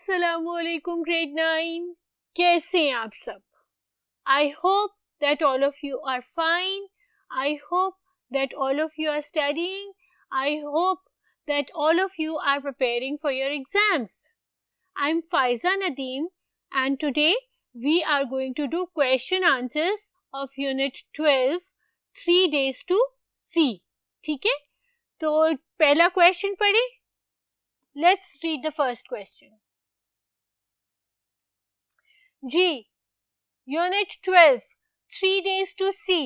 अस्सलामुअलैकुम ग्रेड 9, कैसे हैं आप सब? I hope that all of you are fine. I hope that all of you are studying. I hope that all of you are preparing for your exams. I'm Faiza Nadeem and today we are going to do question answers of Unit 12, 3 days to C. ठीक है? तो पहला question पढ़े. Let's read the first question. G. Unit 12, 3 days to C.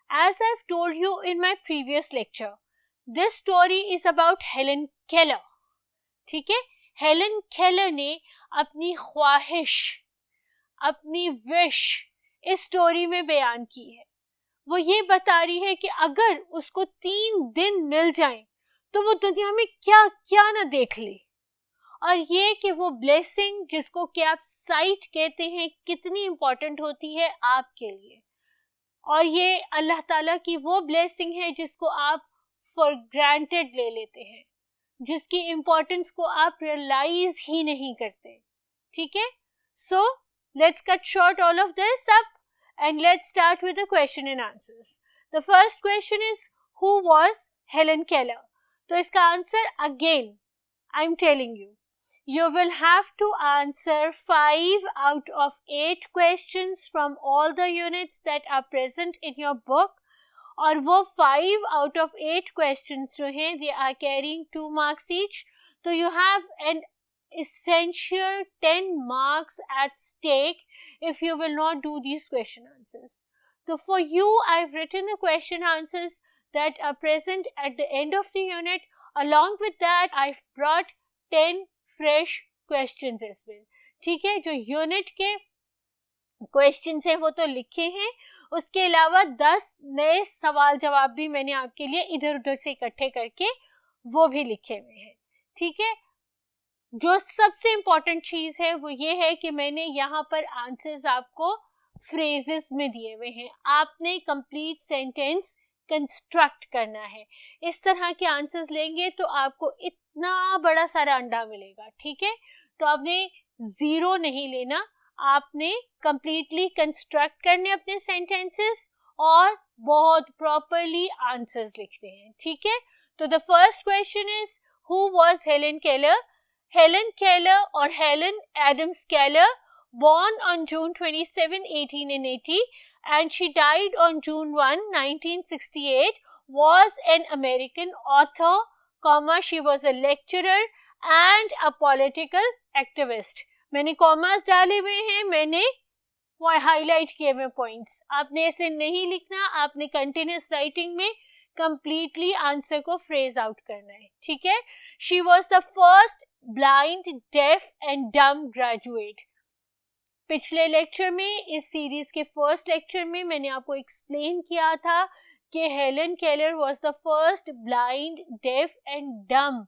As I've told you in my previous lecture, this story is about Helen Keller. ठीक है? Helen Keller ने अपनी ख्वाहिश, अपनी विश इस स्टोरी में बयान की है. वो ये बता रही है कि अगर उसको 3 दिन मिल जाएं, तो वो दुनिया में क्या क्या ना देख ले. और ये कि वो ब्लेसिंग जिसको कि आप साइट कहते हैं कितनी इम्पोर्टेंट होती है आपके लिए. और ये अल्लाह ताला की वो ब्लेसिंग है जिसको आप फॉर ग्रांटेड ले लेते हैं, जिसकी इम्पोर्टेंस को आप रियलाइज ही नहीं करते. ठीक है? So let's cut short all of this up and let's start with the question and answers. The first question is who was Helen Keller. तो इसका answer again I am telling you, you will have to answer 5 out of 8 questions from all the units that are present in your book. और वो 5 out of 8 questions जो हैं they are carrying 2 marks each. So you have an essential 10 marks at stake if you will not do these question answers. So for you I've written the question answers that are present at the end of the unit. Along with that I've brought 10 fresh questions as well. ठीक है? जो unit के questions हैं वो तो लिखे हैं, उसके अलावा 10 नए सवाल जवाब भी मैंने आपके लिए इधर उधर से इकट्ठे करके वो भी लिखे हुए हैं. ठीक है? जो सबसे इम्पोर्टेंट चीज है वो ये है कि मैंने यहाँ पर आंसर्स आपको फ्रेजेस में दिए हुए हैं. आपने कंप्लीट सेंटेंस कंस्ट्रक्ट करना है. इस तरह के आंसर्स लेंगे तो आपको इतना बड़ा सारा अंडा मिलेगा. ठीक है? तो आपने 0 नहीं लेना, आपने कंप्लीटली कंस्ट्रक्ट करने अपने सेंटेंसेस और बहुत प्रॉपरली आंसर्स लिखते हैं. ठीक है? तो the first question is who was Helen Keller. Helen Keller और Helen Adams Keller born on June 27, 1880 and she died on June 1, 1968, was an American author, she was a lecturer and a political activist. मैंने commerce डाले हुए हैं, मैंने highlight किए हुए points. आपने ऐसे नहीं लिखना, आपने कंटिन्यूस राइटिंग में कंप्लीटली आंसर को फ्रेज आउट करना है. ठीक है? She was the first blind, deaf and dumb graduate. पिछले लेक्चर में, इस सीरीज के फर्स्ट लेक्चर में मैंने आपको एक्सप्लेन किया था कि Helen Keller was the first blind, deaf and डम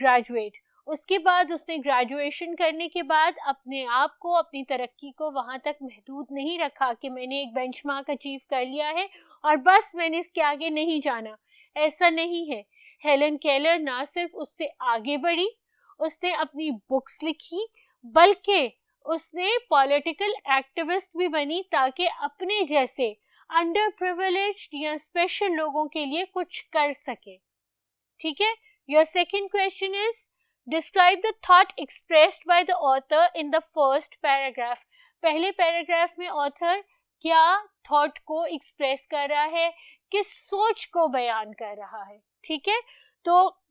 ग्रेजुएट. उसके बाद उसने ग्रेजुएशन करने के बाद अपने आप को, अपनी तरक्की को वहाँ तक महदूद नहीं रखा कि मैंने एक बेंचमार्क अचीव कर लिया है और बस मैंने इसके आगे नहीं जाना. ऐसा नहीं है. हेलन केलर ना सिर्फ उससे आगे बढ़ी, उसने अपनी बुक्स लिखी, बल्कि उसने पॉलिटिकल एक्टिविस्ट भी बनी ताकि अपने जैसे अंडर प्रिविलेज्ड या स्पेशल लोगों के लिए कुछ कर सके. ठीक है? Your second question is describe the thought expressed by the author in the first paragraph. पहले पैराग्राफ में ऑथर क्या थॉट को एक्सप्रेस कर रहा है, किस सोच को बयान कर रहा है. ठीक है? तो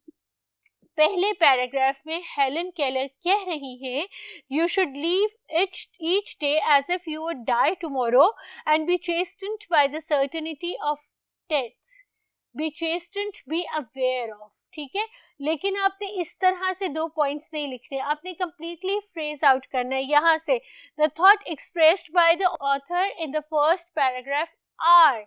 पहले पैराग्राफ में हेलन केलर कह रही है, you should leave each day as if you would die tomorrow and be chastened by the certainty of death. Be chastened, be aware of. ठीक है? लेकिन आपने इस तरह से 2 पॉइंट्स नहीं लिखने, आपने कंप्लीटली फ्रेज आउट करना है. यहाँ से the thought expressed by the author in the first paragraph are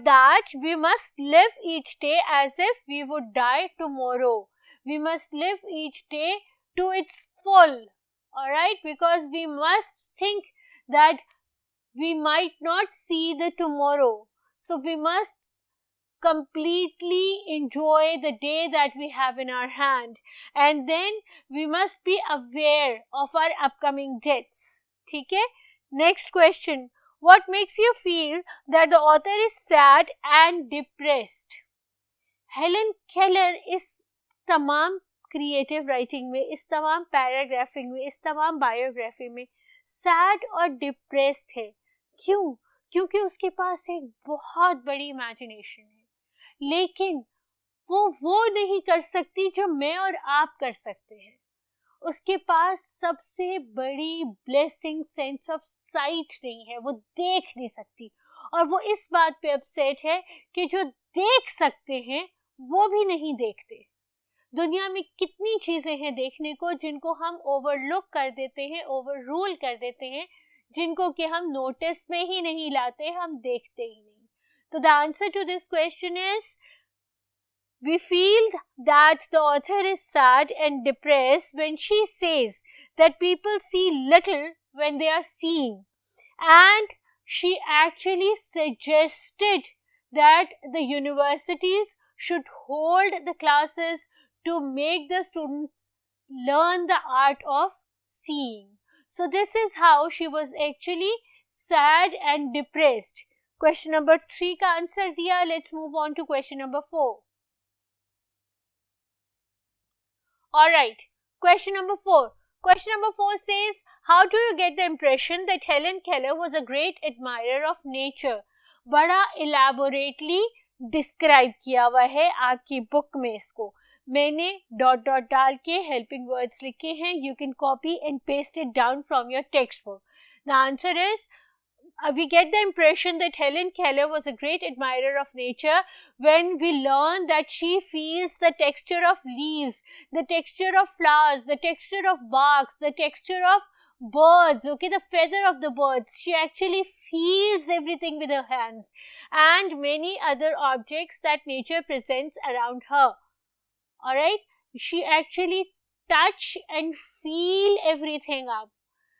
that we must live each day as if we would die tomorrow. We must live each day to its full. Alright? Because we must think that we might not see the tomorrow. So we must completely enjoy the day that we have in our hand, and then we must be aware of our upcoming death. ठीक है? Next question. What makes you feel that the author is sad and depressed? Helen Keller इस तमाम creative writing में, इस तमाम paragraphing में, इस तमाम बायोग्राफी में सैड और डिप्रेस्ड है. क्यों? क्योंकि उसके पास एक बहुत बड़ी इमेजिनेशन है, लेकिन वो नहीं कर सकती जो मैं और आप कर सकते हैं. उसके पास सबसे बड़ी ब्लेसिंग सेंस ऑफ साइट नहीं है, वो देख नहीं सकती, और वो इस बात पे अपसेट है कि जो देख सकते हैं वो भी नहीं देखते. दुनिया में कितनी चीजें हैं देखने को जिनको हम ओवरलुक कर देते हैं, ओवर रूल कर देते हैं, जिनको कि हम नोटिस में ही नहीं लाते, हम देखते ही नहीं. तो the answer to this question is, we feel that the author is sad and depressed when she says that people see little when they are seeing, and she actually suggested that the universities should hold the classes to make the students learn the art of seeing. So this is how she was actually sad and depressed. Question number 3 का answer दिया. Let's move on to question number 4. Alright, question number 4. Question number 4 says, how do you get the impression that Helen Keller was a great admirer of nature? बड़ा elaborately describe किया हुआ है आपकी book में. इसको मैंने dot dot डाल के helping words लिखे हैं. You can copy and paste it down from your textbook. The answer is, we get the impression that Helen Keller was a great admirer of nature when we learn that she feels the texture of leaves, the texture of flowers, the texture of barks, the texture of birds, okay, the feather of the birds. She actually feels everything with her hands and many other objects that nature presents around her. Alright, she actually touch and feel everything up.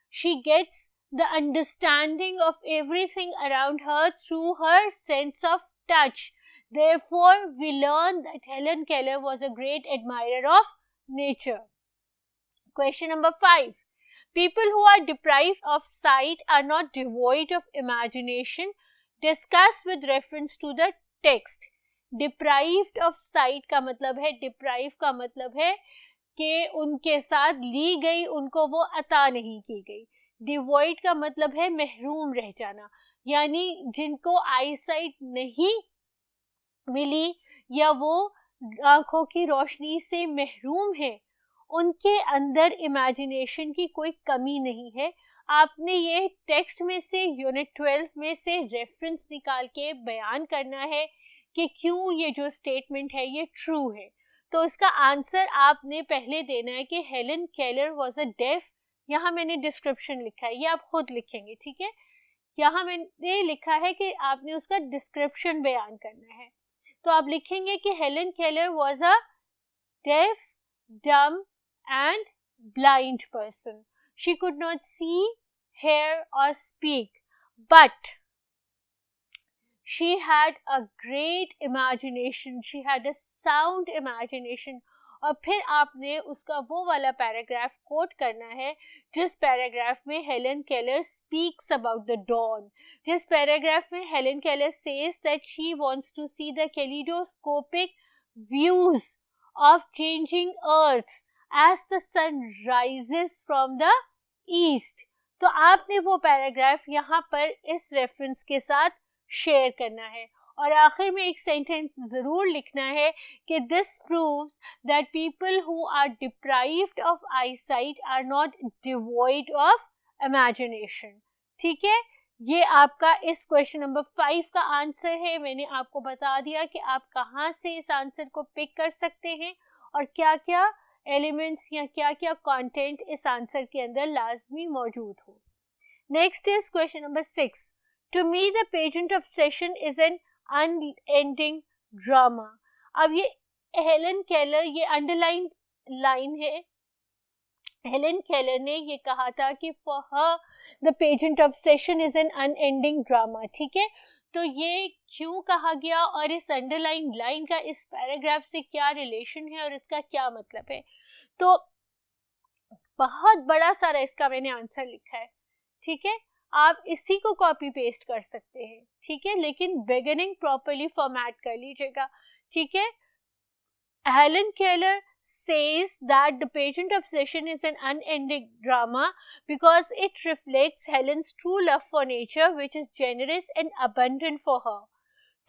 She gets the understanding of everything around her through her sense of touch. Therefore, we learn that Helen Keller was a great admirer of nature. Question number 5. People who are deprived of sight are not devoid of imagination. Discuss with reference to the text. Deprived of sight का मतलब है, deprive का मतलब है कि उनके साथ ली गई, उनको वो अता नहीं की गई. डिवॉइड का मतलब है महरूम रह जाना, यानी जिनको आई साइट नहीं मिली या वो आंखों की रोशनी से महरूम है, उनके अंदर इमेजिनेशन की कोई कमी नहीं है. आपने ये टेक्स्ट में से, यूनिट 12 में से रेफरेंस निकाल के बयान करना है कि क्यों ये जो स्टेटमेंट है ये ट्रू है. तो इसका आंसर आपने पहले देना है कि Helen Keller was a deaf. यहाँ मैंने डिस्क्रिप्शन लिखा है, ये आप खुद लिखेंगे, ठीक है. यहाँ मैंने लिखा है कि आपने उसका डिस्क्रिप्शन बयान करना है. तो आप लिखेंगे कि Helen Keller was a deaf, dumb and blind person. She could not see, hear or speak, but she had a great imagination. She had a sound imagination. और फिर आपने उसका वो वाला पैराग्राफ कोट करना है जिस पैराग्राफ में Helen Keller speaks about the dawn, जिस पैराग्राफ में Helen Keller says that she wants to see the kaleidoscopic views of changing earth as the sun rises from the east. तो आपने वो paragraph यहाँ पर इस रेफरेंस के साथ शेयर करना है. और आखिर में एक सेंटेंस जरूर लिखना है कि this proves that people who are deprived of eyesight are not devoid of imagination. ठीक है, ये आपका इस क्वेश्चन नंबर 5 का आंसर है. मैंने आपको बता दिया कि आप कहाँ से इस आंसर को पिक कर सकते हैं और क्या क्या एलिमेंट्स या क्या क्या कंटेंट इस आंसर के अंदर लाजमी मौजूद हो. Next is question number 6. To me the pageant of seasons is an unending drama. अब ये हेलन केलर, ये अंडरलाइन लाइन है. हेलन केलर ने ये कहा था कि for her the pageant of seasons is an unending drama. ठीक है, तो ये क्यों कहा गया और इस अंडरलाइन लाइन का इस पैराग्राफ से क्या रिलेशन है और इसका क्या मतलब है। तो बहुत बड़ा सारा इसका मैंने आंसर लिखा है, ठीक है, आप इसी को कॉपी पेस्ट कर सकते हैं, ठीक है, लेकिन बिगिनिंग प्रॉपर्ली फॉर्मेट कर लीजिएगा, ठीक है। Helen Keller says that the pageant obsession is an unending drama because it reflects Helen's true love for nature, which is generous and abundant for her.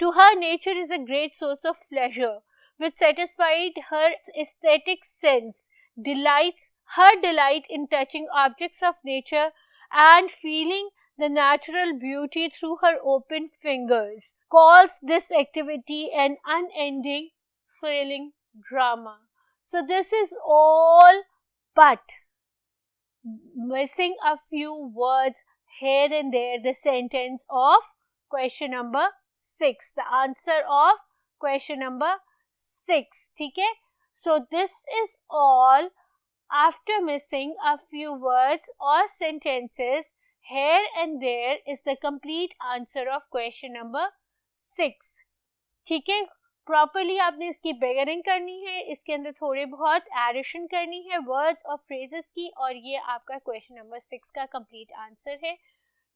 To her, nature is a great source of pleasure, which satisfied her aesthetic sense, her delight in touching objects of nature and feeling the natural beauty through her open fingers, calls this activity an unending, thrilling drama. So this is all but missing a few words here and there, the sentence of question number 6, the answer of question number 6, ठीक है। So this is all after missing a few words or sentences here and there is the complete answer of question number 6, ठीक है। Properly आपने इसकी beginning करनी है, इसके अंदर थोड़े बहुत एडिशन करनी है वर्ड्स और फ्रेजेस की, और ये आपका क्वेश्चन नंबर 6 का कंप्लीट आंसर है।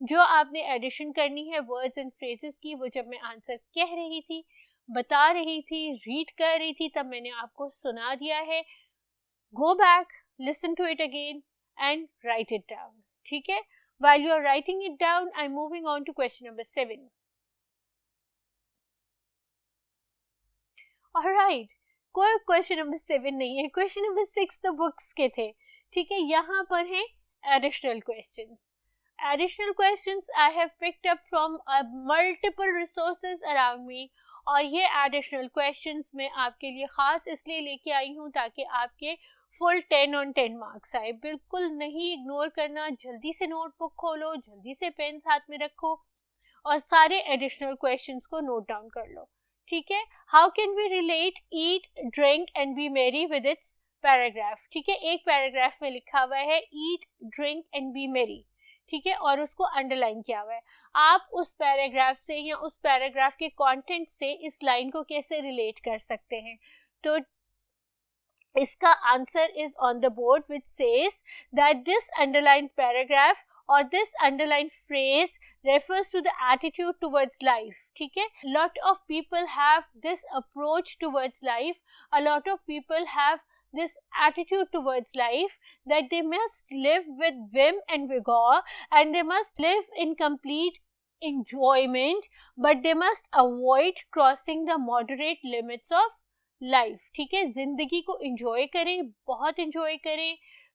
जो आपने एडिशन करनी है वर्ड्स एंड फ्रेजेस की, वो जब मैं आंसर कह रही थी, बता रही थी, रीड कर रही थी, तब मैंने आपको सुना दिया है। Go back, listen to it again and write it down, ठीक है। While you are writing it down, I am moving on to question number 7। Alright, कोई क्वेश्चन नंबर 7 नहीं है, क्वेश्चन नंबर 6 तो बुक्स के थे, ठीक है। यहाँ पर है additional questions. Additional questions I have picked up from multiple resources around me, और ये एडिशनल क्वेश्चंस मैं आपके लिए खास इसलिए लेके आई हूँ ताकि आपके फुल 10 on 10 मार्क्स आए। बिल्कुल नहीं इग्नोर करना, जल्दी से नोटबुक खोलो, जल्दी से पेन्स हाथ में रखो और सारे एडिशनल क्वेश्चंस को नोट डाउन कर लो, ठीक है। How can we relate eat, drink and be merry with its paragraph, ठीक है। एक पैराग्राफ में लिखा हुआ है ईट, ड्रिंक एंड बी मेरी, ठीक है, और उसको अंडरलाइन किया हुआ है। आप उस पैराग्राफ से या उस पैराग्राफ के कंटेंट से इस लाइन को कैसे रिलेट कर सकते हैं। तो इसका answer is on the board, which says that this underline paragraph or this underlined phrase refers to the attitude towards life, ठीक है। lot of people have this approach towards life, a lot of people have this attitude towards life that they must live with vim and vigor and they must live in complete enjoyment, but they must avoid crossing the moderate limits of life, ठीक है। जिंदगी को enjoy करें, बहुत enjoy करें,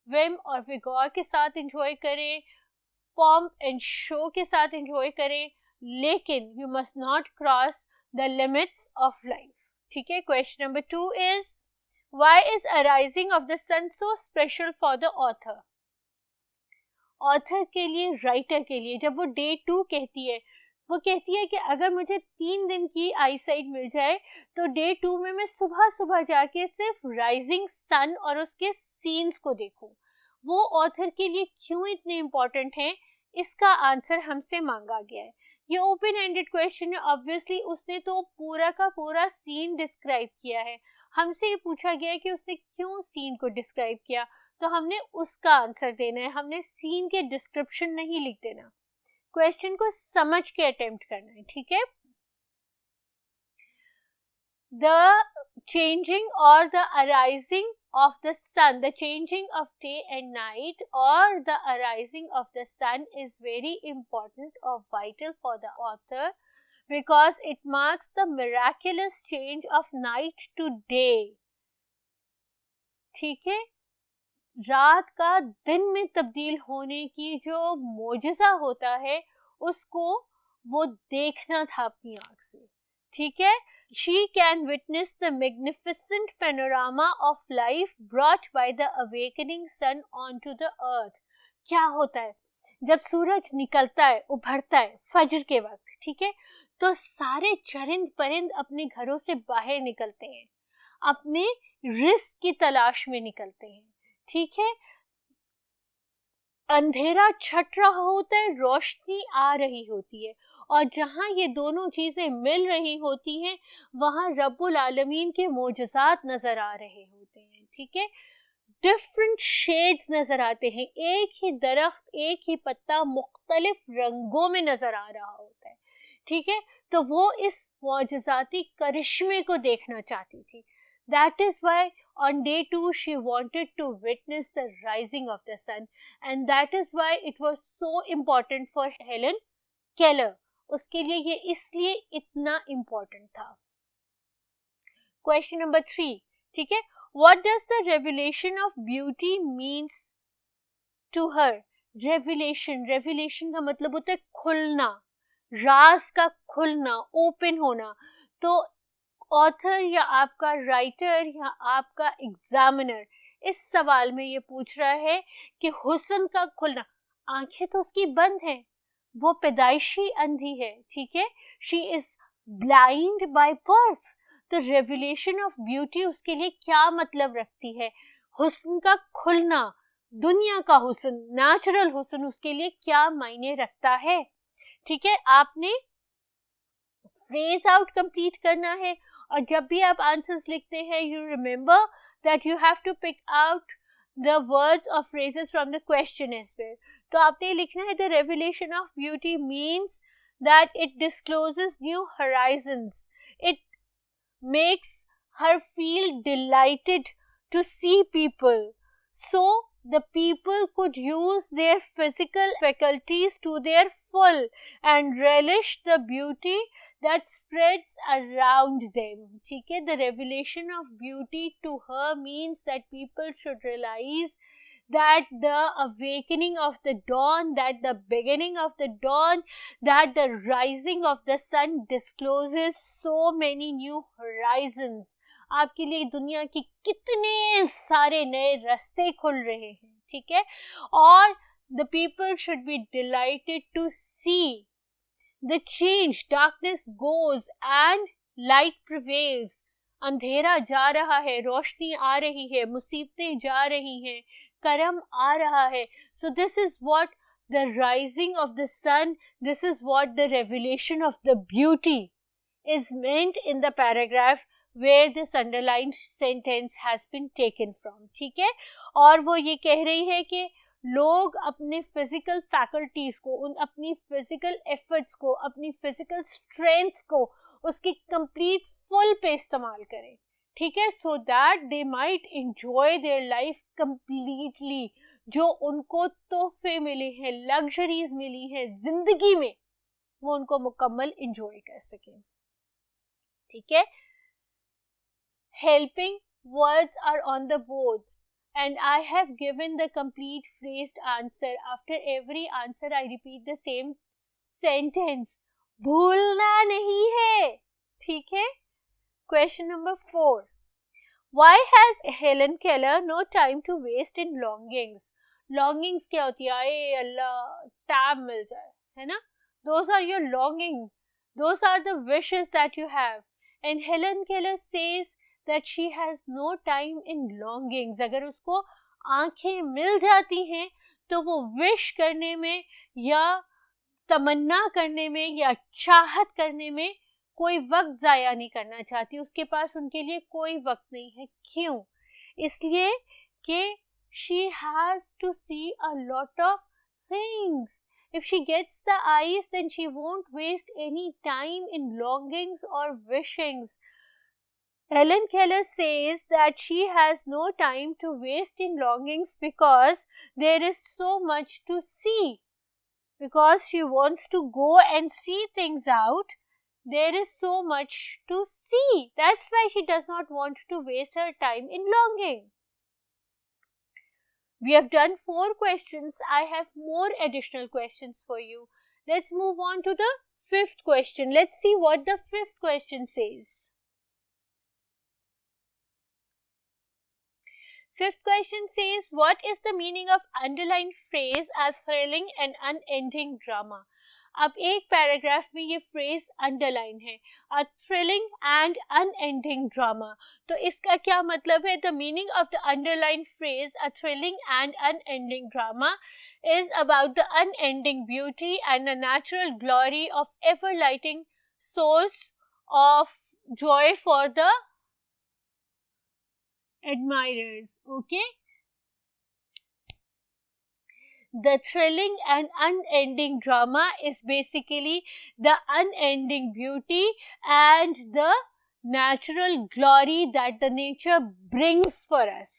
vim और vigor के साथ enjoy करें, पॉम्प एंड शो के साथ एंजॉय करें, लेकिन you must not cross the limits of life, ठीक है। Question number 2 is why is arising of the sun so special for the author. Author के लिए, राइटर के लिए, जब वो डे 2 कहती है, वो कहती है कि अगर मुझे 3 दिन की आई साइट मिल जाए तो डे 2 में मैं सुबह सुबह जाके सिर्फ राइजिंग सन और उसके सीन्स को देखूं। वो ऑथर के लिए क्यों इतने इम्पोर्टेंट हैं, इसका आंसर हमसे मांगा गया है। ये ओपन एंडेड क्वेश्चन है, ऑब्वियसली उसने तो पूरा का पूरा सीन डिस्क्राइब किया है। हमसे ये पूछा गया है कि उसने क्यों सीन को डिस्क्राइब किया, तो हमने उसका आंसर देना है, हमने सीन के डिस्क्रिप्शन नहीं लिख देना, क्वेश्चन को समझ के अटेम्प्ट करना है, ठीक है। The changing or the arising of the sun, the changing of day and night or the arising of the sun is very important or vital for the author because it marks the miraculous change of night to day, ठीक है। रात का दिन में तब्दील होने की जो मोजज़ा होता है उसको वो देखना था अपनी आँख से, ठीक है। She can witness the magnificent panorama of life brought by the awakening sun onto the earth. क्या होता है जब सूरज निकलता है, उभरता है फजर के वक्त, ठीक है, तो सारे चरिंद परिंद अपने घरों से बाहर निकलते हैं, अपने रिस्क की तलाश में निकलते हैं, ठीक है। अंधेरा छट रहा होता है, रोशनी आ रही होती है और जहाँ ये दोनों चीज़ें मिल रही होती हैं वहाँ रब्बुल आलमीन के मोजज़ात नज़र आ रहे होते हैं, ठीक है। डिफरेंट शेड्स नज़र आते हैं, एक ही दरख्त, एक ही पत्ता मुख्तलिफ रंगों में नज़र आ रहा होता है, ठीक है। तो वो इस मोजज़ाती करिश्मे को देखना चाहती थी। That is why on day 2 she wanted to witness the rising of the sun, and that is why it was so important for Helen Keller. उसके लिए ये इसलिए इतना important था। Question number 3, ठीक है। What does the revelation of beauty means to her? Revelation का मतलब होता है खुलना, राज का खुलना, ओपन होना। तो ऑथर या आपका राइटर या आपका एग्जामिनर इस सवाल में ये पूछ रहा है कि हुस्न का खुलना, आंखें तो उसकी बंद हैं, वो पैदाइशी अंधी है, ठीक है, she is blind by birth. तो रेवलेशन ऑफ ब्यूटी उसके लिए क्या मतलब रखती है, हुस्न का खुलना, दुनिया का हुस्न, नेचुरल हुस्न उसके लिए क्या मायने रखता है, ठीक है। आपने फ्रेज आउट कंप्लीट करना है और जब भी आप आंसर्स लिखते हैं you remember that you have to pick out the words और phrases from the question as well. तो आपने लिखना है the revelation of beauty means that it discloses new horizons, it makes her feel delighted to see people, so the people could use their physical faculties to their full and relish the beauty that spreads around them, ठीक है। The revelation of beauty to her means that people should realize that the awakening of the dawn, that the beginning of the dawn, that the rising of the sun discloses so many new horizons. आपके लिए दुनिया की कितने सारे नए रास्ते खुल रहे हैं, ठीक है। और the people should be delighted to see the change, darkness goes and light prevails. अंधेरा जा रहा है, रोशनी आ रही है, मुसीबतें जा रही हैं, करम आ रहा है। So this is what the rising of the sun, this is what the revelation of the beauty is meant in the paragraph where this underlined sentence has been taken from, ठीक है। और वो ये कह रही है कि लोग अपने फिजिकल फैकल्टीज को, उन अपनी फिजिकल एफर्ट्स को, अपनी फिजिकल स्ट्रेंथ को उसकी कंप्लीट फुल पे इस्तेमाल करें, ठीक है, सो that they might enjoy their life completely. जो उनको तोहफे मिले हैं, लग्जरीज मिली हैं जिंदगी में, वो उनको मुकम्मल एंजॉय कर सकें, ठीक है। Helping words are on the board and I have given the complete phrased answer. After every answer I repeat the same sentence. भूलना नहीं है, ठीक है। Question number 4. Why has Helen Keller no time to waste in longings? Longings क्या होती है? आए अल्लाह time मिल जाए, है ना? Those are your longings. Those are the wishes that you have. And Helen Keller says that she has no time in longings. अगर उसको आंखें मिल जाती हैं तो वो विश करने में या तमन्ना करने में या चाहत करने में कोई वक्त ज़ाया नहीं करना चाहती, उसके पास उनके लिए कोई वक्त नहीं है। क्यों? इसलिए कि she has to see a lot of things. If she gets the eyes, then she won't waste any time in longings or wishings. Helen Keller says that she has no time to waste in longings because there is so much to see. Because she wants to go and see things out, there is so much to see. That's why she does not want to waste her time in longing. We have done 4 questions. I have more additional questions for you. Let's move on to the 5th question. Let's see what the 5th question says. 5th question says, what is the meaning of underlined phrase, a thrilling and unending drama? अब एक paragraph में ये phrase underline है, अ thrilling and unending drama. तो इसका क्या मतलब है? The meaning of the underline phrase a thrilling and unending drama is about the unending beauty and the natural glory of ever-lighting source of joy for the admirers. Okay, the thrilling and unending drama is basically the unending beauty and the natural glory that the nature brings for us.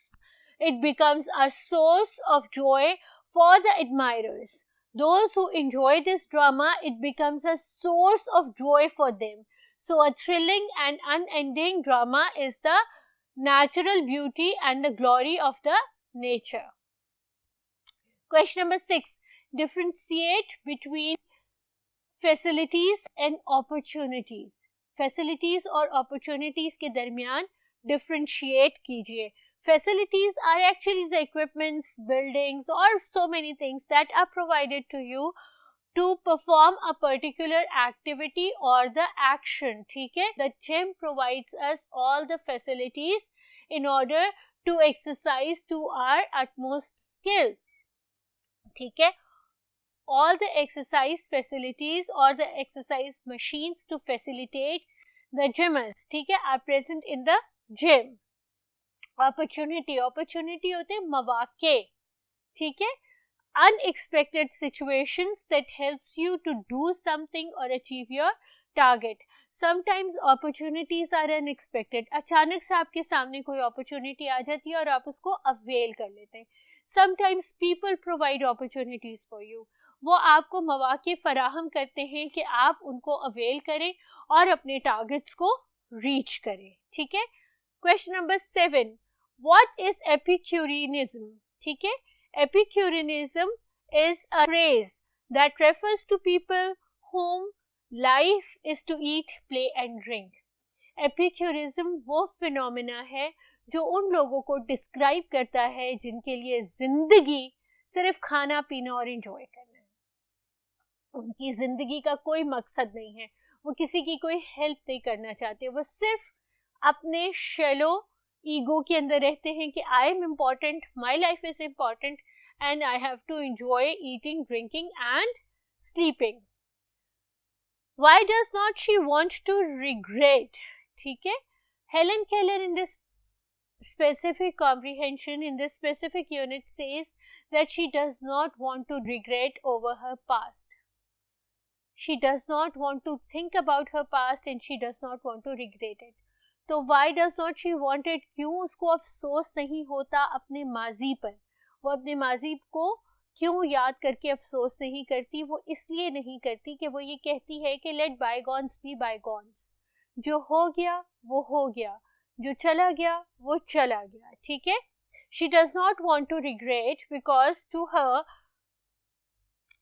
It becomes a source of joy for the admirers. Those who enjoy this drama, it becomes a source of joy for them. So a thrilling and unending drama is the natural beauty and the glory of the nature. Question number 6. Differentiate between facilities and opportunities. Facilities और opportunities के दरमियान differentiate कीजिए. Facilities are actually the equipments, buildings or so many things that are provided to you to perform a particular activity or the action. ठीक है? The gym provides us all the facilities in order to exercise to our utmost skill. ठीक है? All the exercise facilities or the exercise machines to facilitate the gymmers, ठीक है, are present in the gym. Opportunity होते हैं मौके, ठीक है, unexpected situations that helps you to do something or achieve your target. Sometimes opportunities are unexpected. अचानक से आपके सामने कोई opportunity आ जाती है और आप उसको avail कर लेते हैं. Sometimes people provide opportunities for you. वो आपको मौके फराहम करते हैं कि आप उनको avail करें और अपने targets को reach करें, ठीक है. Question number 7. What is Epicureanism? ठीक है. Epicureanism is a phrase that refers to people whom life is to eat, play and drink. Epicureanism वो फिनोमेना है जो उन लोगों को डिस्क्राइब करता है जिनके लिए जिंदगी सिर्फ खाना पीना और एंजॉय करना है. उनकी जिंदगी का कोई मकसद नहीं है, वो किसी की कोई हेल्प नहीं करना चाहते, वो सिर्फ अपने शैलो ईगो के अंदर रहते हैं कि I am important, my life is important and I have to enjoy eating, drinking and sleeping. Why does not she want to regret? ठीक है. Helen Keller in this specific comprehension, in this specific unit, says that she does not want to regret over her past. She does not want to think about her past and she does not want to regret it. तो why does not she want it? क्यों उसको अफसोस नहीं होता अपने माजी पर? वो अपने माजी को क्यों याद करके अफसोस नहीं करती? वो इसलिए नहीं करती कि वो ये कहती है कि let bygones be bygones. जो हो गया वो हो गया, जो चला गया वो चला गया, ठीक है. She does not want to regret because to her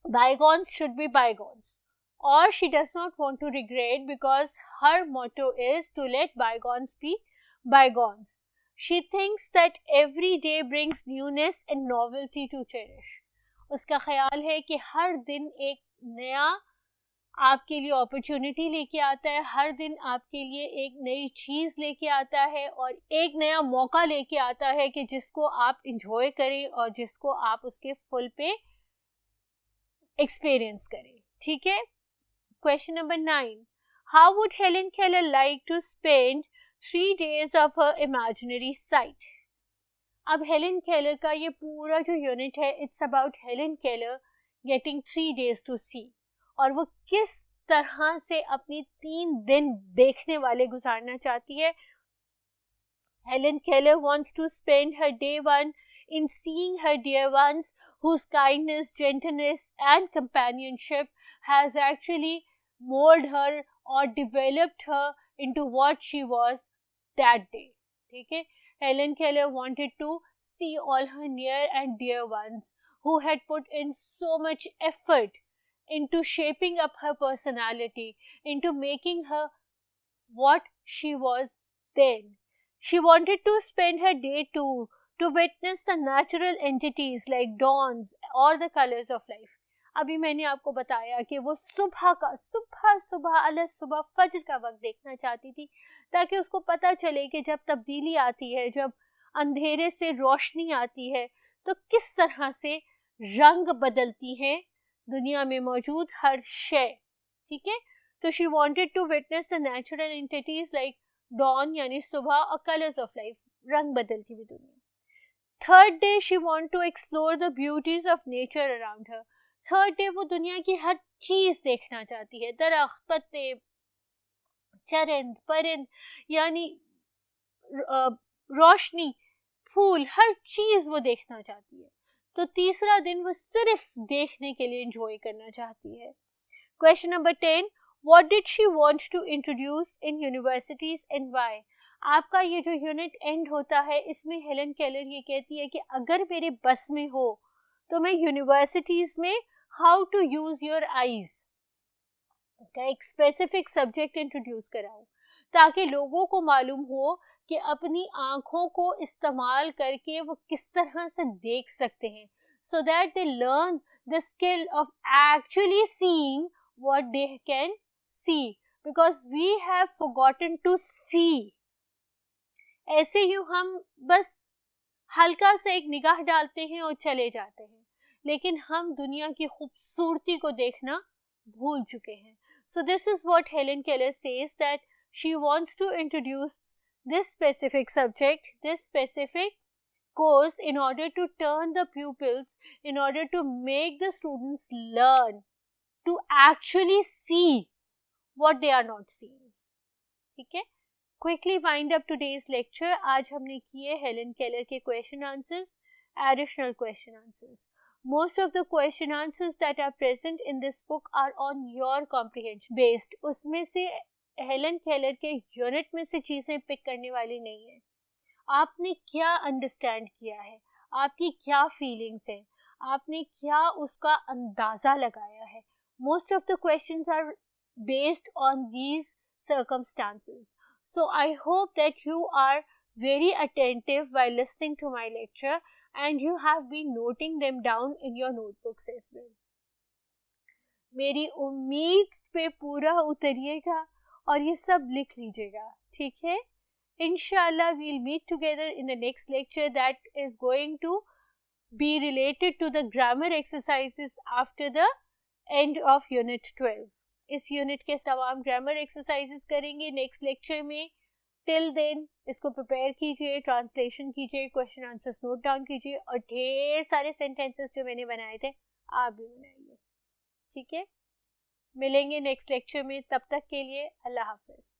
bygones should be bygones. Or she does not want to regret because her motto is to let bygones be bygones. She thinks that every day brings newness and novelty to cherish. उसका ख्याल है कि हर दिन एक नया आपके लिए opportunity लेके आता है, हर दिन आपके लिए एक नई चीज़ लेके आता है और एक नया मौका लेके आता है कि जिसको आप इंजॉय करें और जिसको आप उसके फुल पे एक्सपीरियंस करें, ठीक है. Question number 9. How would Helen Keller like to spend 3 days of her imaginary sight? अब हेलन केलर का ये पूरा जो यूनिट है, it's about Helen Keller getting 3 days to see. और वो किस तरह से अपनी 3 दिन देखने वाले गुजारना चाहती है. Helen Keller wants to spend her day 1 in seeing her dear ones whose kindness, gentleness and companionship has actually molded her or developed her into what she was that day. ठीक है. Helen Keller wanted to see all her near and dear ones who had put in so much effort into shaping up her personality, into making her what she was then. She wanted to spend her day to witness the natural entities like dawns or the colors of life. अभी मैंने आपको बताया कि वो सुबह फजर का वक्त देखना चाहती थी, ताकि उसको पता चले कि जब तब्दीली आती है, जब अंधेरे से रोशनी आती है, तो किस तरह से रंग बदलती है दुनिया में मौजूद हर शय। ठीक है, तो she wanted to witness the natural entities like dawn यानी सुबह और कलर्स ऑफ लाइफ, रंग बदलती हुई दुनिया। Third day she want to explore the beauties of nature around her. Third day वो दुनिया की हर चीज देखना चाहती है, दरख्त, पत्ते, चरिंद परिंद, यानी रोशनी, फूल, हर चीज वो देखना चाहती है। तो तीसरा दिन वो सिर्फ देखने के लिए एंजॉय करना चाहती है। Question number 10, what did she want to introduce in universities and why. आपका ये जो यूनिट एंड होता है, इसमें हेलन केलर ये कहती है कि अगर मेरे बस में हो तो मैं यूनिवर्सिटीज में how to use your eyes का एक स्पेसिफिक सब्जेक्ट इंट्रोड्यूस कराऊं, ताकि लोगों को मालूम हो कि अपनी आंखों को इस्तेमाल करके वो किस तरह से देख सकते हैं, so that they learn the skill of actually seeing what they can see, because we have forgotten to see. ऐसे ही हम बस हल्का सा एक निगाह डालते हैं और चले जाते हैं, लेकिन हम दुनिया की खूबसूरती को देखना भूल चुके हैं। So this is what Helen Keller says, that she wants to introduce this specific subject, this specific course, in order to turn the pupils, in order to make the students learn to actually see what they are not seeing. ठीक है, quickly wind up today's lecture. आज हमने किए Helen Keller के question answers, additional question answers. Most of the question answers that are present in this book are on your comprehension based. उसमें से Helen Keller के unit में से चीज़ें पिक करने वाली नहीं है। आपने क्या अंडरस्टैंड किया है, आपकी क्या फीलिंग्स है, आपने क्या उसका अंदाज़ा लगाया है। Most of the questions are based on these circumstances. So I hope that you are very attentive while listening to my lecture, and you have been noting them down in your notebooks as well. मेरी उम्मीद पे पूरा उतरिएगा और ये सब लिख लीजिएगा, ठीक है। इंशाल्लाह we'll meet together in the next lecture that is going to be related to the grammar exercises after the end of unit 12. इस यूनिट के तमाम ग्रामर एक्सरसाइजेस करेंगे नेक्स्ट लेक्चर में। टिल देन इसको प्रिपेयर कीजिए, ट्रांसलेशन कीजिए, question answers note down कीजिए, और ढेर सारे सेंटेंसेस जो मैंने बनाए थे आप भी बनाइए, ठीक है। मिलेंगे नेक्स्ट लेक्चर में, तब तक के लिए अल्लाह हाफिज़।